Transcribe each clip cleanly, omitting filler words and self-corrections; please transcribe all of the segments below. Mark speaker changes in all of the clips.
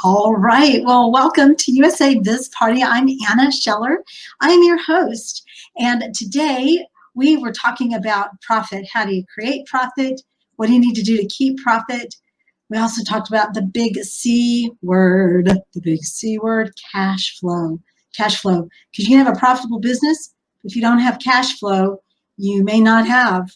Speaker 1: All right. Well, welcome to USA Biz Party. I'm Anna Scheller. I'm your host. And today we were talking about profit. How do you create profit? What do you need to do to keep profit? We also talked about the big C word, cash flow. Cash flow. Because you can have a profitable business. If you don't have cash flow, you may not have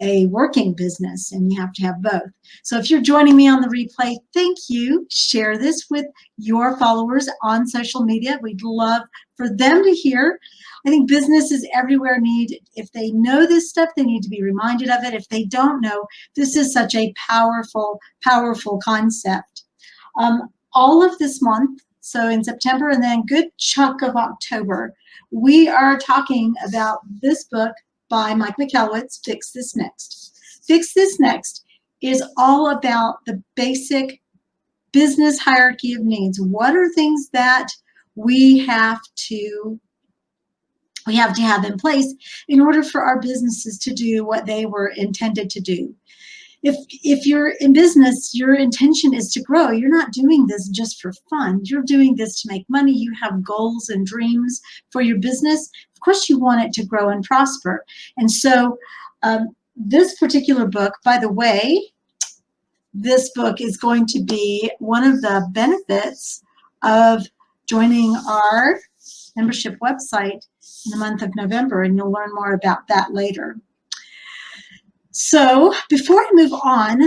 Speaker 1: a working business, and you have to have both. So if you're joining me on the replay, thank you. Share this with your followers on social media. We'd love for them to hear. I think businesses everywhere need, if they know this stuff, they need to be reminded of it. If they don't know, this is such a powerful, powerful concept. All of this month, so in September and then a good chunk of October, we are talking about this book by Mike Michalowicz, Fix This Next. Fix This Next is all about the basic business hierarchy of needs. What are things that we have to have in place in order for our businesses to do what they were intended to do? If you're in business, your intention is to grow. You're not doing this just for fun. You're doing this to make money. You have goals and dreams for your business. Of course, you want it to grow and prosper. And so this particular book, by the way, this book is going to be one of the benefits of joining our membership website in the month of November, and you'll learn more about that later. So before I move on,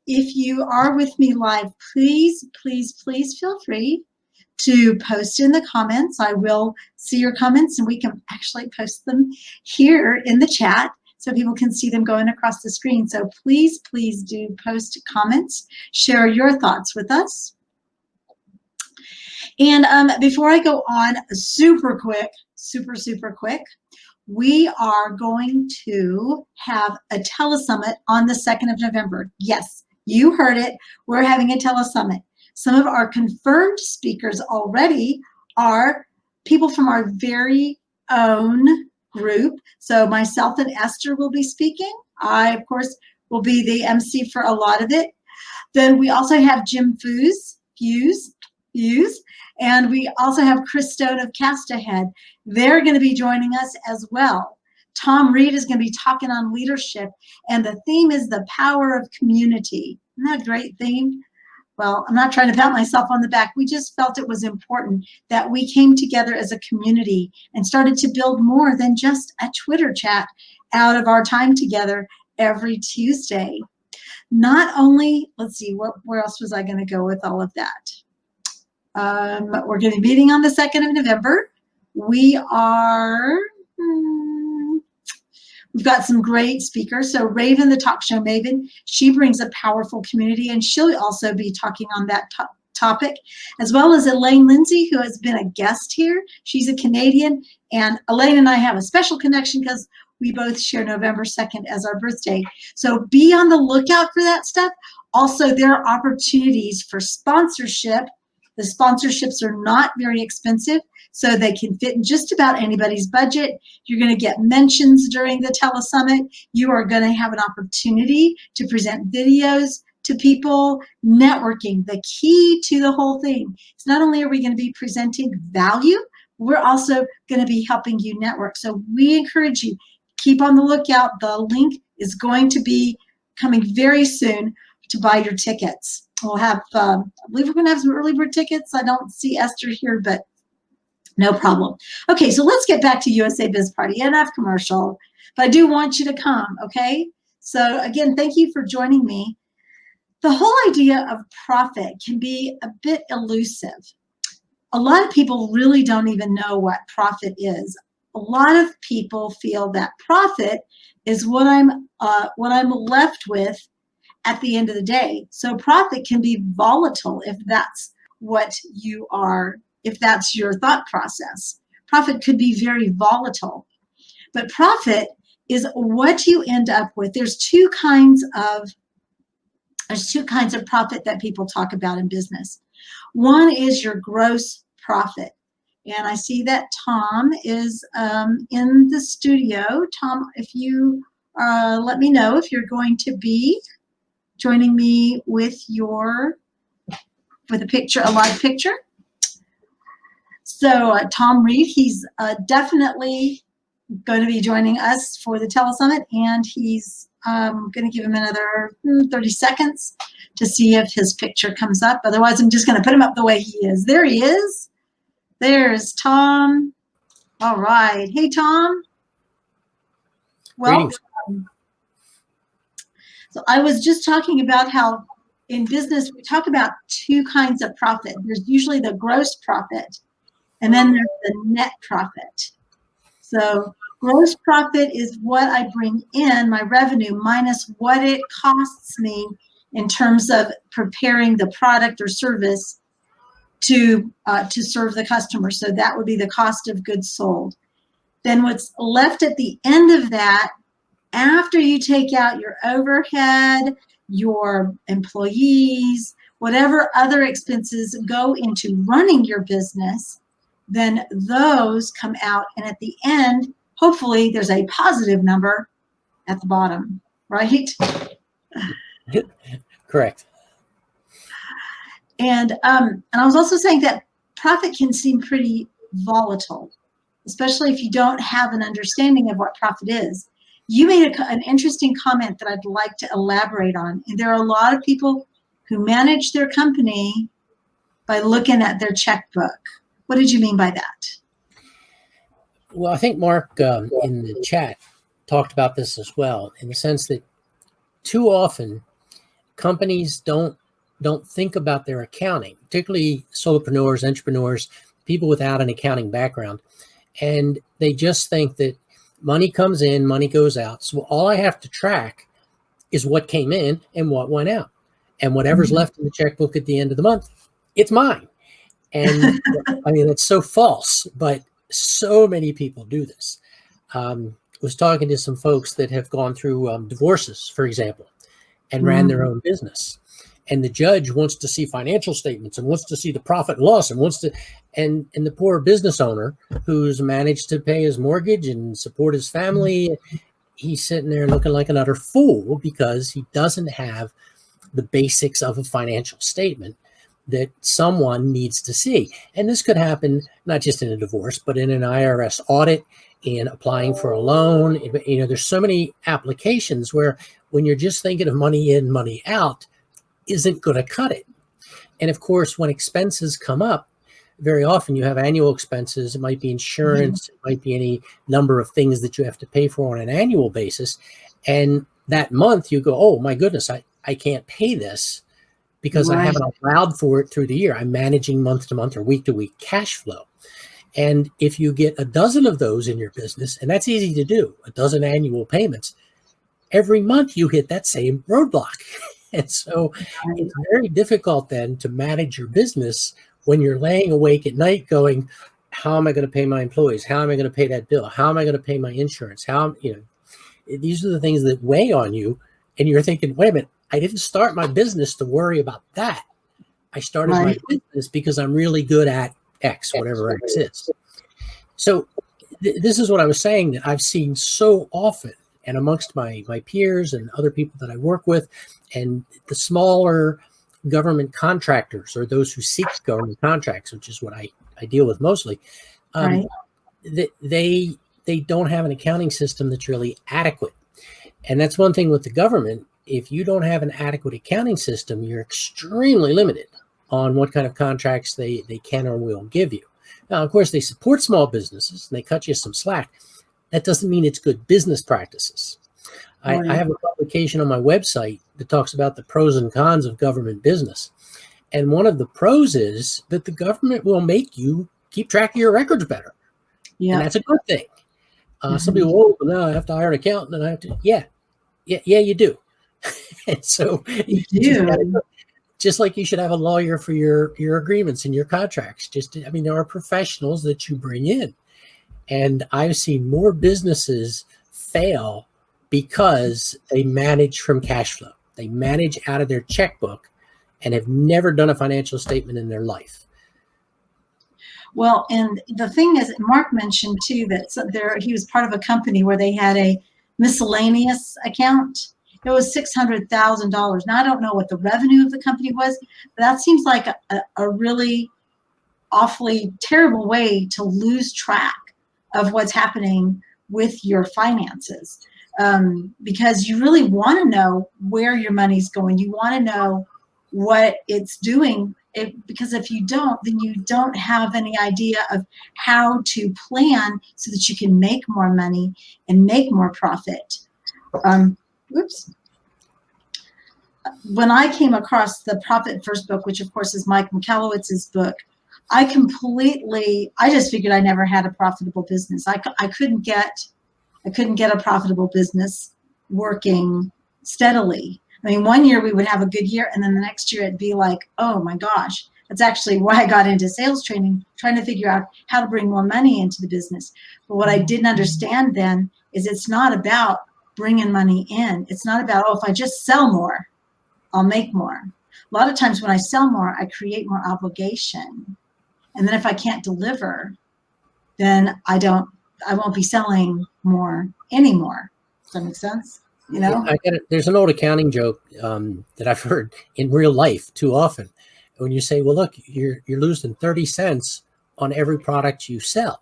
Speaker 1: if you are with me live, please, please, please feel free to post in the comments. I will see your comments, and we can actually post them here in the chat so people can see them going across the screen. So please, please do post comments, share your thoughts with us. And before I go on, super quick, super quick, we are going to have a telesummit on the 2nd of November. Yes, you heard it. We're having a telesummit. Some of our confirmed speakers already are people from our very own group. So myself and Esther will be speaking. I, of course, will be the MC for a lot of it. Then we also have Jim Fuse, and we also have Chris Stone of Cast Ahead. They're going to be joining us as well. Tom Reid is going to be talking on leadership, and the theme is the power of community. Isn't that a great theme? Well, I'm not trying to pat myself on the back. We just felt it was important that we came together as a community and started to build more than just a Twitter chat out of our time together every Tuesday. Not only, let's see, where else was I going to go with all of that? We're going to be meeting on the 2nd of November. We've got some great speakers. So Raven, the talk show maven, she brings a powerful community, and she'll also be talking on that topic, as well as Elaine Lindsay, who has been a guest here. She's a Canadian, and Elaine and I have a special connection because we both share November 2nd as our birthday. So be on the lookout for that stuff. Also, there are opportunities for sponsorship. The sponsorships are not very expensive, so they can fit in just about anybody's budget. You're going to get mentions during the telesummit. You are going to have an opportunity to present videos to people. Networking, the key to the whole thing. It's not only are we going to be presenting value, we're also going to be helping you network. So we encourage you, keep on the lookout. The link is going to be coming very soon to buy your tickets. We'll have, I believe we're going to have some early bird tickets. I don't see Esther here, but no problem. Okay, so let's get back to USA Biz Party. Enough commercial, but I do want you to come, okay? So again, thank you for joining me. The whole idea of profit can be a bit elusive. A lot of people really don't even know what profit is. A lot of people feel that profit is what I'm left with at the end of the day. So profit can be volatile if that's what you are, if that's your thought process. Profit could be very volatile. But profit is what you end up with. There's two kinds of profit that people talk about in business. One is your gross profit. And I see that Tom is in the studio. Tom, if you let me know if you're going to be joining me with your with a picture, a live picture. So Tom Reid, he's definitely going to be joining us for the telesummit, and he's going to give him another 30 seconds to see if his picture comes up. Otherwise, I'm just going to put him up the way he is. There he is. There's Tom. All right. Hey, Tom. Welcome. So I was just talking about how in business, we talk about two kinds of profit. There's usually the gross profit, and then there's the net profit. So gross profit is what I bring in, my revenue, minus what it costs me in terms of preparing the product or service to serve the customer. So that would be the cost of goods sold. Then what's left at the end of that, after you take out your overhead, your employees, whatever other expenses go into running your business, then those come out. And at the end, hopefully there's a positive number at the bottom, right?
Speaker 2: Correct.
Speaker 1: And I was also saying that profit can seem pretty volatile, especially if you don't have an understanding of what profit is. You made an interesting comment that I'd like to elaborate on. And there are a lot of people who manage their company by looking at their checkbook. What did you mean by that?
Speaker 2: Well, I think Mark in the chat talked about this as well, in the sense that too often companies don't think about their accounting, particularly solopreneurs, entrepreneurs, people without an accounting background. And they just think that money comes in, money goes out. So all I have to track is what came in and what went out. And whatever's left in the checkbook at the end of the month, it's mine. And I mean, it's so false, but so many people do this. Was talking to some folks that have gone through divorces, for example, and ran their own business. And the judge wants to see financial statements and wants to see the profit and loss and wants to, and the poor business owner who's managed to pay his mortgage and support his family, he's sitting there looking like an utter fool because he doesn't have the basics of a financial statement that someone needs to see. And this could happen not just in a divorce, but in an IRS audit, in applying for a loan. You know, there's so many applications where when you're just thinking of money in, money out, isn't going to cut it. And of course, when expenses come up, very often you have annual expenses. It might be insurance, it might be any number of things that you have to pay for on an annual basis. And that month you go, oh my goodness, I can't pay this because I haven't allowed for it through the year. I'm managing month to month or week to week cash flow. And if you get a dozen of those in your business, and that's easy to do, a dozen annual payments, every month you hit that same roadblock. And so it's very difficult then to manage your business when you're laying awake at night going, how am I going to pay my employees? How am I going to pay that bill? How am I going to pay my insurance? These are the things that weigh on you. And you're thinking, wait a minute, I didn't start my business to worry about that. I started my business because I'm really good at X, whatever X is. So this is what I was saying that I've seen so often, and amongst my peers and other people that I work with, and the smaller government contractors or those who seek government contracts, which is what I deal with mostly, they don't have an accounting system that's really adequate. And that's one thing with the government. If you don't have an adequate accounting system, you're extremely limited on what kind of contracts they can or will give you. Now, of course, they support small businesses and they cut you some slack. That doesn't mean it's good business practices. I have a publication on my website that talks about the pros and cons of government business. And one of the pros is that the government will make you keep track of your records better. Yeah. And that's a good thing. Some people, no, I have to hire an accountant and I have to, yeah, you do. And so you do. Just like you should have a lawyer for your agreements and your contracts. There are professionals that you bring in. And I've seen more businesses fail because they manage from cash flow. They manage out of their checkbook and have never done a financial statement in their life.
Speaker 1: Well, and the thing is, Mark mentioned too that he was part of a company where they had a miscellaneous account. it was $600,000. Now, I don't know what the revenue of the company was, but that seems like a really awfully terrible way to lose track of what's happening with your finances, because you really want to know where your money's going. You want to know what it's doing, because if you don't, then you don't have any idea of how to plan so that you can make more money and make more profit. Oops. When I came across the Profit First book, which of course is Mike Michalowicz's book, I just figured I never had a profitable business. I couldn't get a profitable business working steadily. I mean, one year we would have a good year, and then the next year it'd be like, oh my gosh. That's actually why I got into sales training, trying to figure out how to bring more money into the business. But what I didn't understand then is it's not about bringing money in. It's not about, oh, if I just sell more, I'll make more. A lot of times when I sell more, I create more obligation. And then if I can't deliver, then I won't be selling more anymore. Does that make sense? You know?
Speaker 2: I get it. There's an old accounting joke that I've heard in real life too often. When you say, well, look, you're losing 30 cents on every product you sell.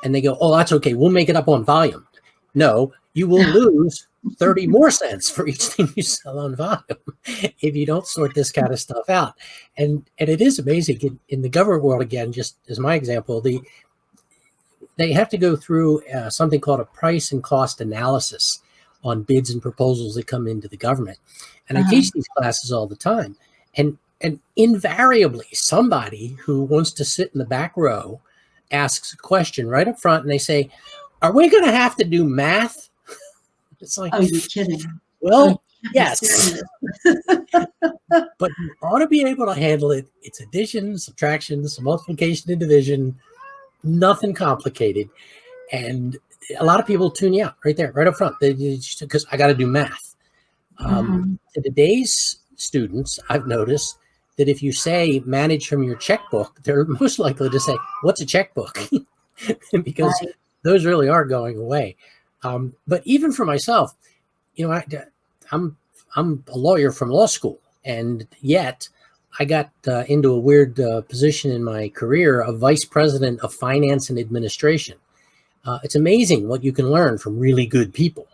Speaker 2: And they go, oh, that's okay. We'll make it up on volume. No, you will lose 30 more cents for each thing you sell on volume if you don't sort this kind of stuff out. And it is amazing in the government world, again, just as my example, they have to go through something called a price and cost analysis on bids and proposals that come into the government. And I teach these classes all the time. And invariably, somebody who wants to sit in the back row asks a question right up front, and they say, are we going to have to do math? It's like,
Speaker 1: oh, you're kidding.
Speaker 2: Well, yes. But you ought to be able to handle it. It's addition, subtraction, multiplication, and division. Nothing complicated. And a lot of people tune you out right there, right up front, because I got to do math. To today's students, I've noticed that if you say manage from your checkbook, they're most likely to say, what's a checkbook? Because those really are going away. But even for myself, you know, I'm a lawyer from law school, and yet I got into a weird position in my career of vice president of finance and administration. It's amazing what you can learn from really good people.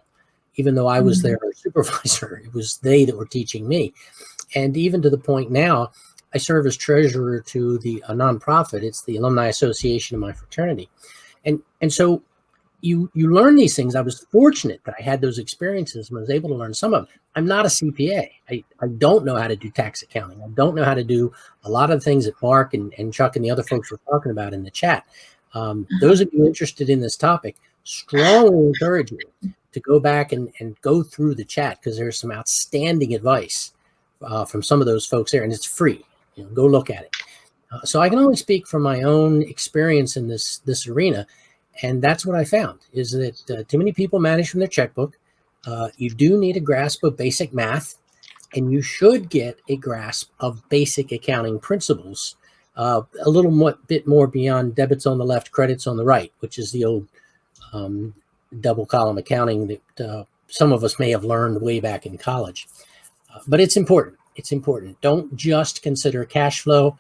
Speaker 2: Even though I was their supervisor, it was they that were teaching me. And even to the point now, I serve as treasurer to a nonprofit. It's the Alumni Association of my fraternity. And so you learn these things. I was fortunate that I had those experiences and was able to learn some of them. I'm not a CPA. I don't know how to do tax accounting. I don't know how to do a lot of things that Mark and Chuck and the other folks were talking about in the chat. Those of you interested in this topic, strongly encourage you to go back and go through the chat, because there's some outstanding advice from some of those folks there, and it's free. You know, go look at it. So I can only speak from my own experience in this arena, and that's what I found, is that too many people manage from their checkbook. You do need a grasp of basic math, and you should get a grasp of basic accounting principles, a little bit more beyond debits on the left, credits on the right, which is the old double column accounting that some of us may have learned way back in college. But it's important. It's important. Don't just consider cash flow,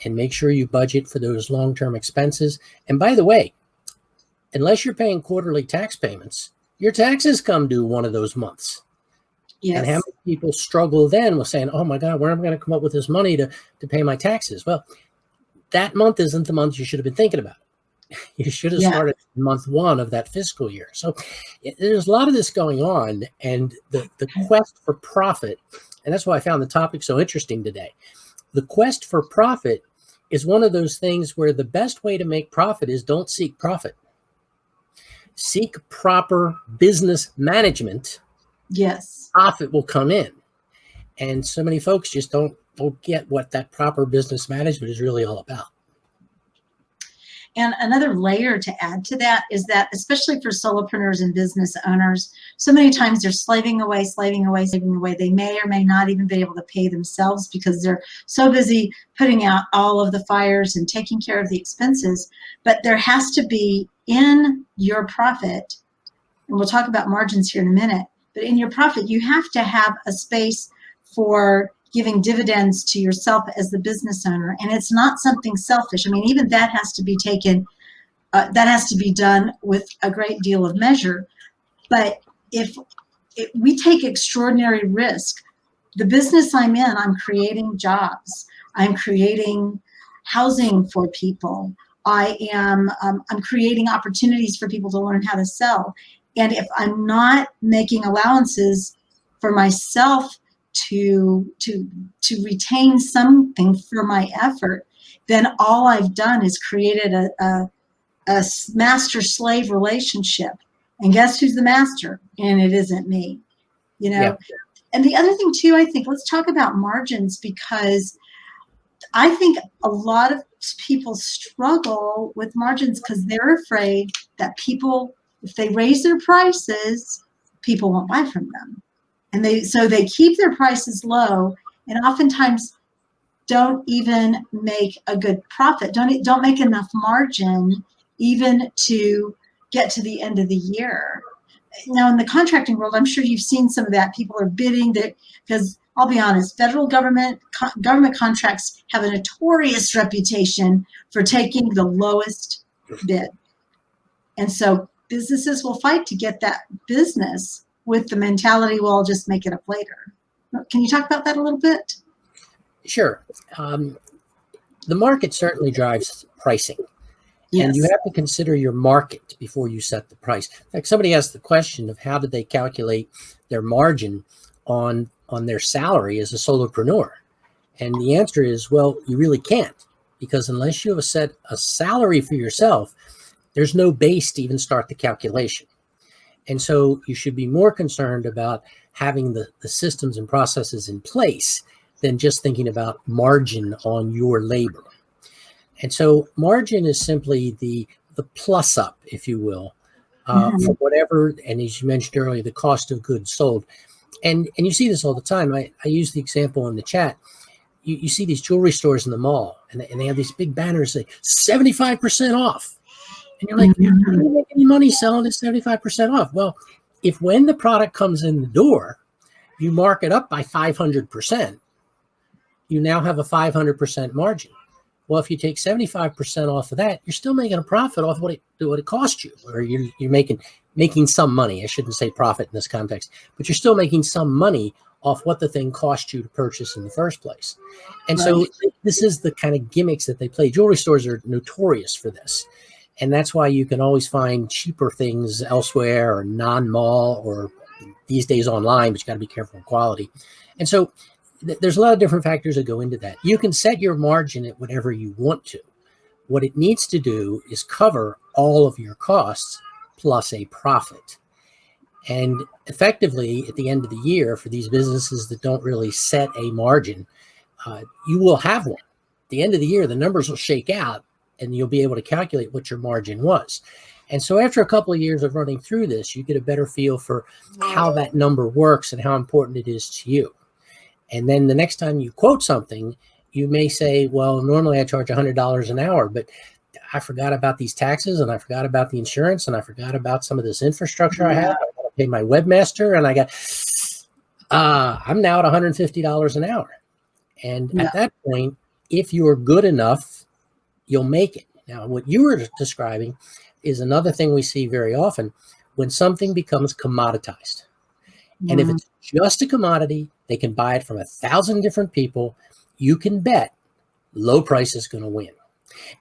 Speaker 2: and make sure you budget for those long-term expenses. And by the way, unless you're paying quarterly tax payments, your taxes come due one of those months. Yes. And how many people struggle then with saying, oh my God, where am I going to come up with this money to pay my taxes? Well, that month isn't the month you should have been thinking about. You should have started month one of that fiscal year. So there's a lot of this going on, and the quest for profit, and that's why I found the topic so interesting today. The quest for profit is one of those things where the best way to make profit is don't seek profit. Seek proper business management. Yes. Profit will come in. And so many folks just don't get what that proper business management is really all about.
Speaker 1: And another layer to add to that is that, especially for solopreneurs and business owners, so many times they're slaving away. They may or may not even be able to pay themselves because they're so busy putting out all of the fires and taking care of the expenses. But there has to be in your profit, and we'll talk about margins here in a minute, But in your profit, you have to have a space for giving dividends to yourself as the business owner. And it's not something selfish. I mean, even that has to be taken, that has to be done with a great deal of measure. But if we take extraordinary risk, the business I'm in, I'm creating jobs. I'm creating housing for people. I'm creating opportunities for people to learn how to sell. And if I'm not making allowances for myself to retain something for my effort, then all I've done is created a master-slave relationship. And guess who's the master? And it isn't me, you know?
Speaker 2: Yeah.
Speaker 1: And the other thing too, I think, let's talk about margins, because I think a lot of people struggle with margins because they're afraid that people, if they raise their prices, people won't buy from them. And so they keep their prices low, and oftentimes don't even make a good profit, don't make enough margin even to get to the end of the year. Now, in the contracting world, I'm sure you've seen some of that. People are bidding that, because I'll be honest, federal government contracts have a notorious reputation for taking the lowest bid. And so businesses will fight to get that business with the mentality, well, I'll just make it up later. Can you talk about that a little bit?
Speaker 2: Sure. The market certainly drives pricing.
Speaker 1: Yes.
Speaker 2: And you have to consider your market before you set the price. In fact, somebody asked the question of how did they calculate their margin on their salary as a solopreneur? And the answer is, well, you really can't, because unless you have set a salary for yourself, there's no base to even start the calculation. And so you should be more concerned about having the systems and processes in place than just thinking about margin on your labor. And so margin is simply the plus up, if you will, for whatever, and as you mentioned earlier, the cost of goods sold. And you see this all the time. I use the example in the chat. You see these jewelry stores in the mall, and they have these big banners say 75% off. And you're like, how do you make any money selling it 75% off? Well, if when the product comes in the door, you mark it up by 500%, you now have a 500% margin. Well, if you take 75% off of that, you're still making a profit off what it cost you, or you're making some money. I shouldn't say profit in this context, but you're still making some money off what the thing cost you to purchase in the first place. And so this is the kind of gimmicks that they play. Jewelry stores are notorious for this. And that's why you can always find cheaper things elsewhere, or non-mall, or these days online, but you got to be careful with quality. And so there's a lot of different factors that go into that. You can set your margin at whatever you want to. What it needs to do is cover all of your costs plus a profit. And effectively, at the end of the year, for these businesses that don't really set a margin, you will have one. At the end of the year, the numbers will shake out, and you'll be able to calculate what your margin was. And so after a couple of years of running through this, you get a better feel for how that number works and how important it is to you. And then the next time you quote something, you may say, well, normally I charge $100 an hour, but I forgot about these taxes, and I forgot about the insurance, and I forgot about some of this infrastructure I have. I got to pay my webmaster, and I'm now at $150 an hour. And at that point, if you're good enough, you'll make it. Now, what you were describing is another thing we see very often when something becomes commoditized. And if it's just a commodity, they can buy it from 1,000 different people. You can bet low price is going to win.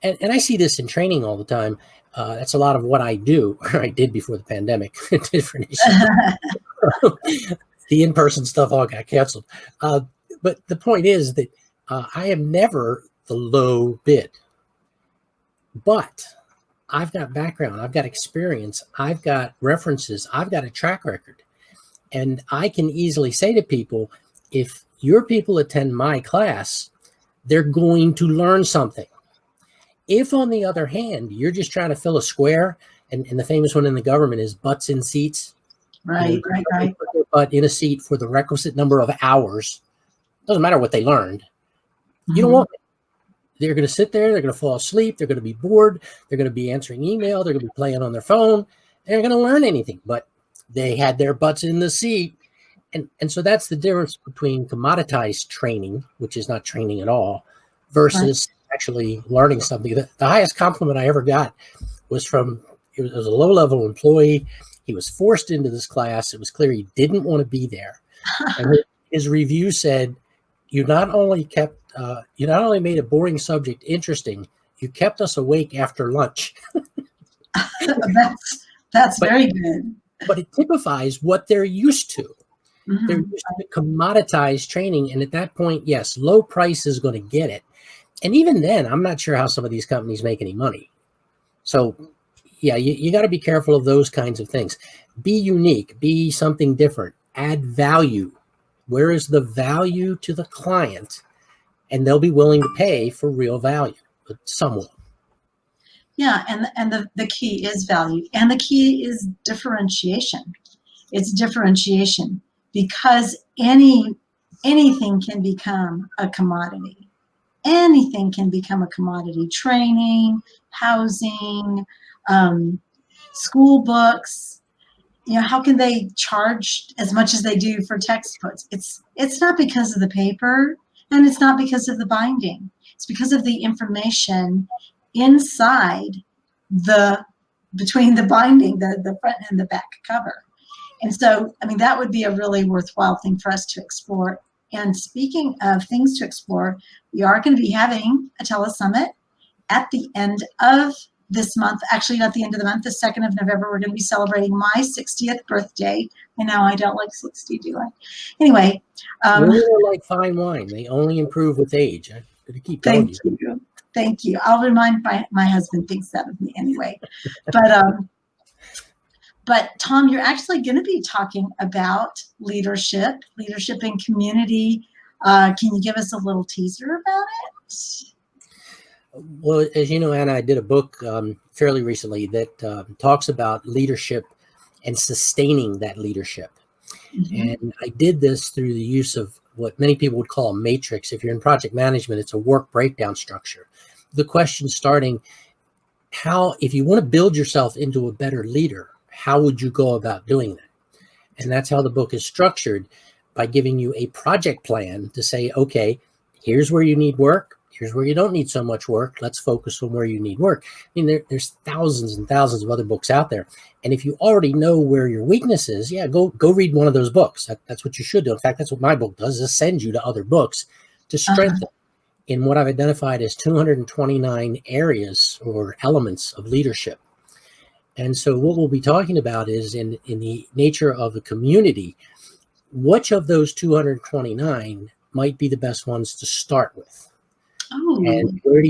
Speaker 2: And I see this in training all the time. That's a lot of what I do, or I did before the pandemic. Different issues. The in-person stuff all got canceled. But the point is that I am never the low bid. But I've got background. I've got experience. I've got references. I've got a track record. And I can easily say to people, if your people attend my class, they're going to learn something. If, on the other hand, you're just trying to fill a square, and the famous one in the government is butts in seats. Right. Put their butt in a seat for the requisite number of hours. Doesn't matter what they learned. You don't want it. They're going to sit there. They're going to fall asleep. They're going to be bored. They're going to be answering email. They're going to be playing on their phone. They're not going to learn anything. But they had their butts in the seat. And so that's the difference between commoditized training, which is not training at all, versus actually learning something. The highest compliment I ever got was from, it was a low-level employee. He was forced into this class. It was clear he didn't want to be there. And his review said, you not only made a boring subject interesting, you kept us awake after lunch.
Speaker 1: That's very good.
Speaker 2: But it typifies what they're used to.
Speaker 1: Mm-hmm.
Speaker 2: They're used to commoditized training. And at that point, yes, low price is going to get it. And even then, I'm not sure how some of these companies make any money. So yeah, you got to be careful of those kinds of things. Be unique, be something different, add value. Where is the value to the client? And they'll be willing to pay for real value, but some will.
Speaker 1: Yeah, and the key is value, and the key is differentiation. It's differentiation, because anything can become a commodity. Anything can become a commodity. Training, housing, school books. How can they charge as much as they do for textbooks? It's not because of the paper, and it's not because of the binding. It's because of the information inside between the binding, the front and the back cover. And so, that would be a really worthwhile thing for us to explore. And speaking of things to explore, we are going to be having a telesummit at the end of this month. Actually, not the end of the month, the 2nd of November. We're going to be celebrating my 60th birthday. I know I don't like 60, do I? Anyway.
Speaker 2: Women are like fine wine. They only improve with age. I'm going to keep telling you.
Speaker 1: Thank you. I'll remind my husband thinks that of me anyway. But Tom, you're actually going to be talking about leadership in community. Can you give us a little teaser about it?
Speaker 2: Well, as you know, Anna, I did a book fairly recently that talks about leadership and sustaining that leadership. Mm-hmm. And I did this through the use of what many people would call a matrix. If you're in project management, it's a work breakdown structure. The question starting, if you want to build yourself into a better leader, how would you go about doing that? And that's how the book is structured, by giving you a project plan to say, okay, here's where you need work. Here's where you don't need so much work. Let's focus on where you need work. There's thousands and thousands of other books out there. And if you already know where your weakness is, go read one of those books. That's what you should do. In fact, that's what my book does, is send you to other books to strengthen in what I've identified as 229 areas or elements of leadership. And so what we'll be talking about is in the nature of the community, which of those 229 might be the best ones to start with? Oh. And where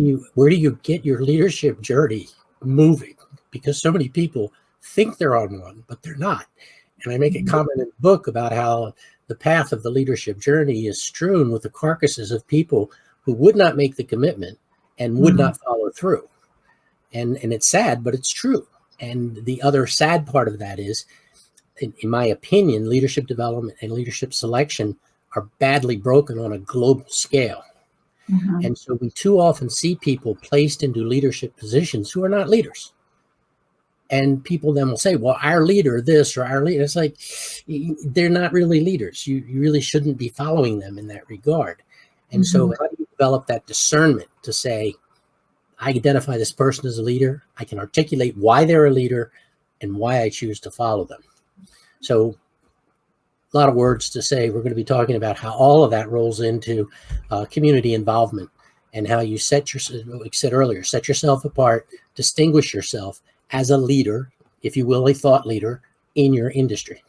Speaker 2: do you get your leadership journey moving? Because so many people think they're on one, but they're not. And I make a comment in the book about how the path of the leadership journey is strewn with the carcasses of people who would not make the commitment and would not follow through. And it's sad, but it's true. And the other sad part of that is, in my opinion, leadership development and leadership selection are badly broken on a global scale. Mm-hmm. And so we too often see people placed into leadership positions who are not leaders. And people then will say, well, our leader this or our leader. It's like, they're not really leaders. You really shouldn't be following them in that regard. And so how do you develop that discernment to say, I identify this person as a leader, I can articulate why they're a leader and why I choose to follow them. So a lot of words to say. We're going to be talking about how all of that rolls into community involvement and how you set yourself apart, distinguish yourself as a leader, if you will, a thought leader in your industry.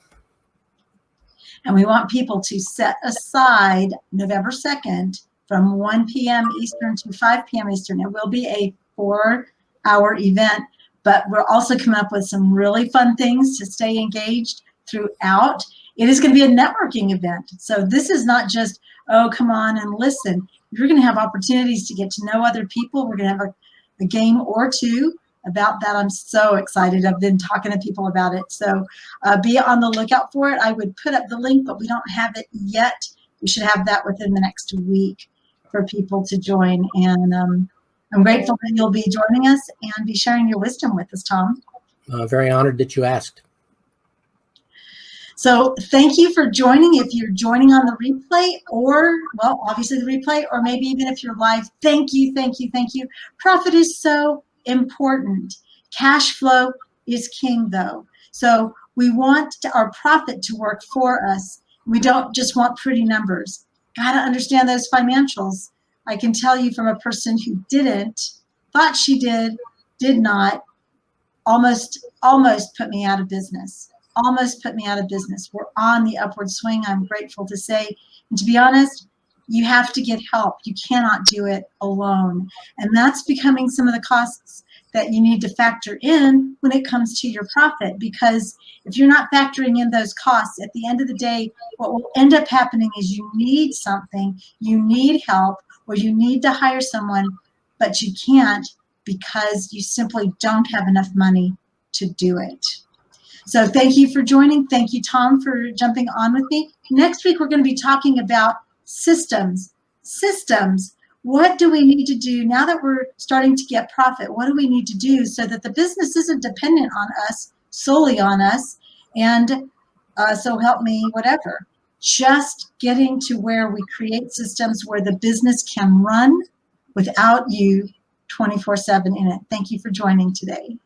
Speaker 1: And we want people to set aside November 2nd from 1 p.m. Eastern to 5 p.m. Eastern. It will be a 4-hour event, but we're also coming up with some really fun things to stay engaged throughout. It is going to be a networking event. So this is not just, oh, come on and listen. You're going to have opportunities to get to know other people. We're going to have a game or two about that. I'm so excited. I've been talking to people about it. So be on the lookout for it. I would put up the link, but we don't have it yet. We should have that within the next week for people to join. And I'm grateful that you'll be joining us and be sharing your wisdom with us, Tom.
Speaker 2: Very honored that you asked.
Speaker 1: So thank you for joining. If you're joining on the replay or, well, obviously the replay, or maybe even if you're live, thank you, thank you, thank you. Profit is so important. Cash flow is king though. So we want our profit to work for us. We don't just want pretty numbers. Got to understand those financials. I can tell you from a person who thought she did not, almost put me out of business. Almost put me out of business. We're on the upward swing, I'm grateful to say. And to be honest, you have to get help. You cannot do it alone. And that's becoming some of the costs that you need to factor in when it comes to your profit. Because if you're not factoring in those costs, at the end of the day, what will end up happening is you need something, you need help, or you need to hire someone, but you can't because you simply don't have enough money to do it. So thank you for joining. Thank you, Tom, for jumping on with me. Next week, we're going to be talking about systems. Systems. What do we need to do now that we're starting to get profit? What do we need to do so that the business isn't dependent on us, solely on us, and so help me, whatever. Just getting to where we create systems where the business can run without you 24/7 in it. Thank you for joining today.